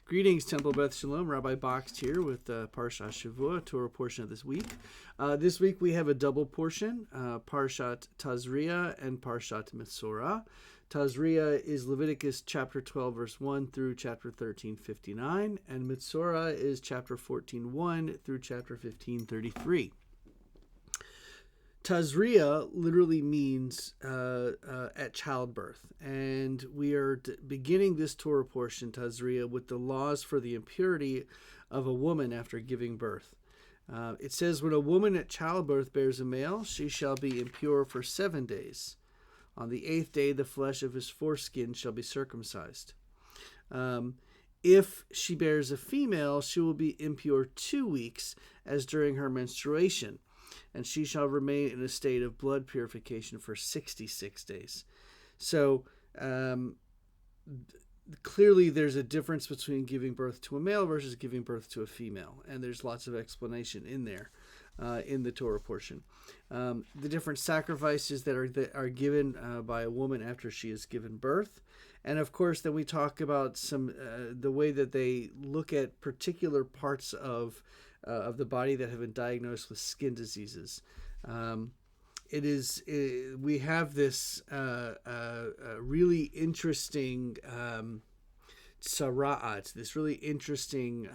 Greetings, Temple Beth Shalom. Rabbi Boxt here with Parshat Shavua, Torah portion of this week. This week we have a double portion, Parshat Tazria and Parshat Metzora. Tazria is Leviticus chapter 12, verse 1 through chapter 13, 59, and Metzora is chapter 14, 1 through chapter 15, 33. Tazria literally means at childbirth, and we are beginning this Torah portion, Tazria, with the laws for the impurity of a woman after giving birth. It says, when a woman at childbirth bears a male, she shall be impure for 7 days. On the 8th day, the flesh of his foreskin shall be circumcised. If she bears a female, she will be impure 2 weeks, as during her menstruation, and she shall remain in a state of blood purification for 66 days. So clearly there's a difference between giving birth to a male versus giving birth to a female, and there's lots of explanation in there in the Torah portion. The different sacrifices that are given by a woman after she has given birth. And of course, then we talk about some the way that they look at particular parts of the body that have been diagnosed with skin diseases. We have this really interesting tzara'at, this really interesting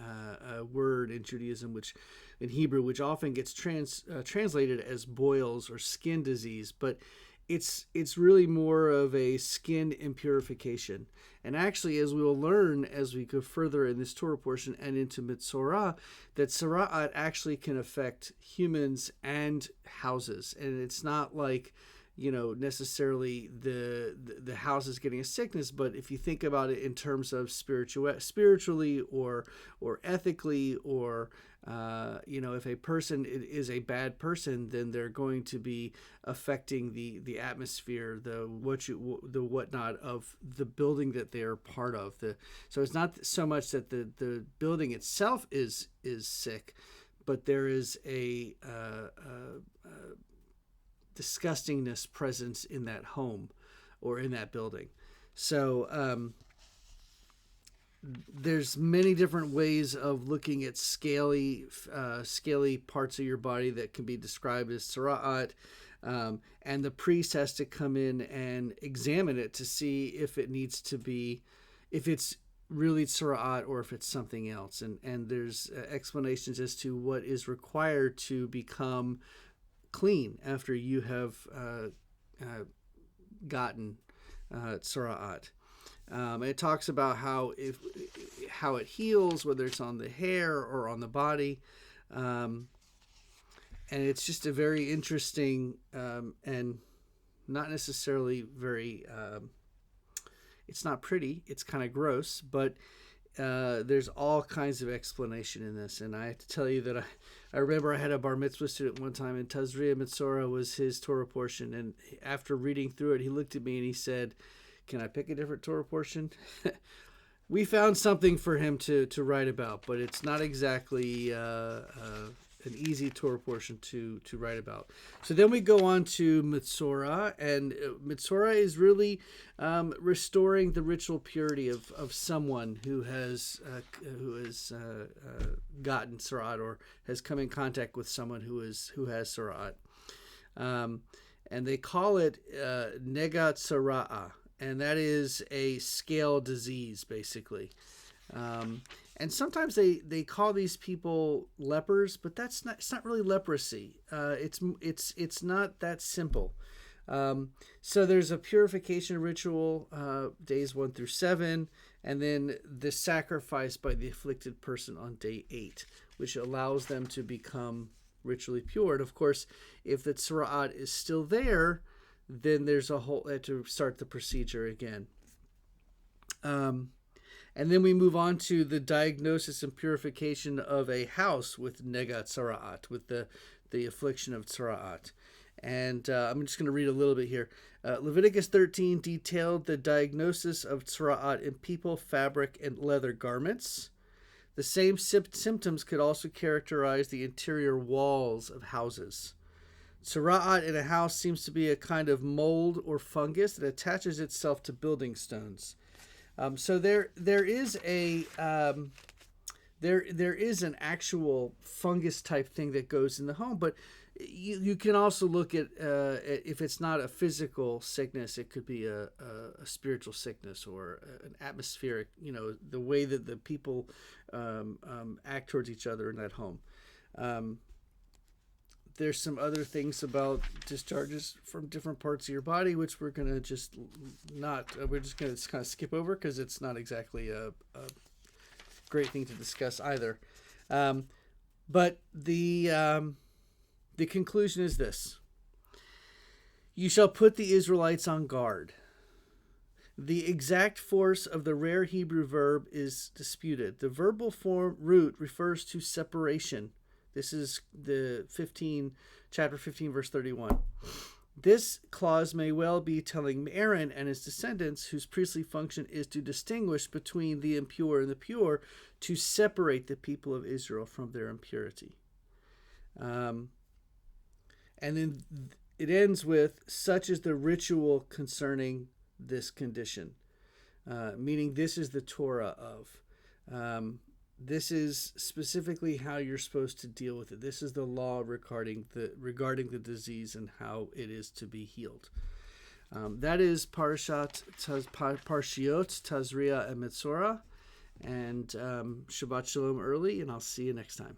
word in Judaism, which in Hebrew, which often gets translated as boils or skin disease, but it's really more of a skin impurification. And actually, as we will learn as we go further in this Torah portion and into Metzora, that tzara'at actually can affect humans and houses. And it's not like, necessarily the house is getting a sickness, but if you think about it in terms of spiritually or ethically, or if a person is a bad person, then they're going to be affecting the atmosphere, the whatnot of the building that they're part of. So it's not so much that the building itself is sick, but there is a disgustingness presence in that home or in that building. So there's many different ways of looking at scaly parts of your body that can be described as tzara'at, and the priest has to come in and examine it to see if it's really tzara'at or if it's something else. And there's explanations as to what is required to become clean after you have gotten tzara'at. It talks about how it heals, whether it's on the hair or on the body, and it's just a very interesting and not necessarily very. It's not pretty. It's kind of gross, but there's all kinds of explanation in this. And I have to tell you that I remember I had a bar mitzvah student one time, and Tazria Metzora was his Torah portion. And after reading through it, he looked at me and he said, "Can I pick a different Torah portion?" We found something for him to write about, but it's not exactly an easy Torah portion to write about. So then we go on to Metzora, and Metzora is really restoring the ritual purity of someone who has gotten tzara'at or has come in contact with someone who has tzara'at, and they call it nega tzara'a, and that is a scale disease, basically. And sometimes they call these people lepers, but it's not really leprosy. It's not that simple. So there's a purification ritual, days 1 through 7, and then the sacrifice by the afflicted person on day 8, which allows them to become ritually pure. And of course, if the tzara'at is still there, then there's a whole to start the procedure again. And then we move on to the diagnosis and purification of a house with nega tzara'at, with the affliction of tzara'at. And I'm just going to read a little bit here. Leviticus 13 detailed the diagnosis of tzara'at in people, fabric, and leather garments. The same symptoms could also characterize the interior walls of houses. Tzara'at in a house seems to be a kind of mold or fungus that attaches itself to building stones. So there is an actual fungus type thing that goes in the home, but you can also look at if it's not a physical sickness, it could be a spiritual sickness or an atmospheric, the way that the people act towards each other in that home. There's some other things about discharges from different parts of your body, which we're going to just we're just going to kind of skip over because it's not exactly a great thing to discuss either. But the conclusion is this: you shall put the Israelites on guard. The exact force of the rare Hebrew verb is disputed. The verbal form root refers to separation. This is chapter 15, verse 31. This clause may well be telling Aaron and his descendants, whose priestly function is to distinguish between the impure and the pure, to separate the people of Israel from their impurity. And then it ends with, such is the ritual concerning this condition, meaning this is the Torah of. This is specifically how you're supposed to deal with it. This is the law regarding the disease and how it is to be healed. That is Parshiyot, Tazria, and Metzora. And Shabbat Shalom early, and I'll see you next time.